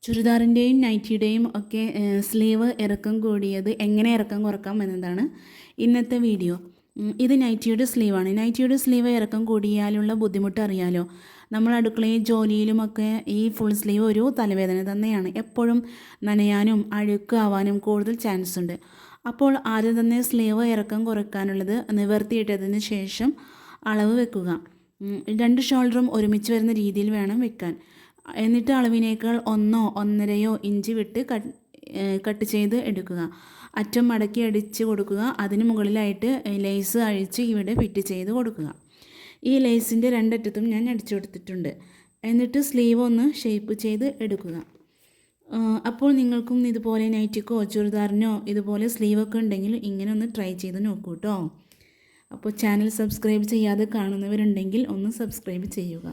ചുരിദാറിൻ്റെയും നൈറ്റിയുടെയും ഒക്കെ സ്ലീവ് ഇറക്കം കൂടിയത് എങ്ങനെ ഇറക്കം കുറക്കാം എന്നതാണ് ഇന്നത്തെ വീഡിയോ. ഇത് നൈറ്റിയുടെ സ്ലീവാണ്. നൈറ്റിയുടെ സ്ലീവ് ഇറക്കം കൂടിയാലുള്ള ബുദ്ധിമുട്ട് അറിയാലോ. നമ്മൾ അടുക്കളയിൽ ജോലിയിലുമൊക്കെ ഈ ഫുൾ സ്ലീവ് ഒരു തലവേദന തന്നെയാണ്. എപ്പോഴും നനയാനും അഴുക്കാവാനും കൂടുതൽ ചാൻസ് ഉണ്ട്. അപ്പോൾ ആദ്യം തന്നെ സ്ലീവ് ഇറക്കം കുറയ്ക്കാനുള്ളത് നിവർത്തിയിട്ടതിന് ശേഷം അളവ് വെക്കുക. രണ്ട് ഷോൾഡറും ഒരുമിച്ച് വരുന്ന രീതിയിൽ വേണം വെക്കാൻ. എന്നിട്ട് അളവിനേക്കാൾ 1-1.5 ഇഞ്ച് വിട്ട് കട്ട് ചെയ്ത് എടുക്കുക. അറ്റം മടക്കി അടിച്ച് കൊടുക്കുക. അതിന് മുകളിലായിട്ട് ലേസ് അഴിച്ച് ഇവിടെ ഫിറ്റ് ചെയ്ത് കൊടുക്കുക. ഈ ലേസിൻ്റെ രണ്ടറ്റത്തും ഞാൻ അടിച്ചു കൊടുത്തിട്ടുണ്ട്. എന്നിട്ട് സ്ലീവ് ഒന്ന് ഷേപ്പ് ചെയ്ത് എടുക്കുക. അപ്പോൾ നിങ്ങൾക്കും ഇതുപോലെ നൈറ്റിക്കോ ചുരിദാറിനോ ഇതുപോലെ സ്ലീവൊക്കെ ഉണ്ടെങ്കിൽ ഇങ്ങനെ ഒന്ന് ട്രൈ ചെയ്ത് നോക്കൂ കേട്ടോ. അപ്പോൾ ചാനൽ സബ്സ്ക്രൈബ് ചെയ്യാതെ കാണുന്നവരുണ്ടെങ്കിൽ ഒന്ന് സബ്സ്ക്രൈബ് ചെയ്യുക.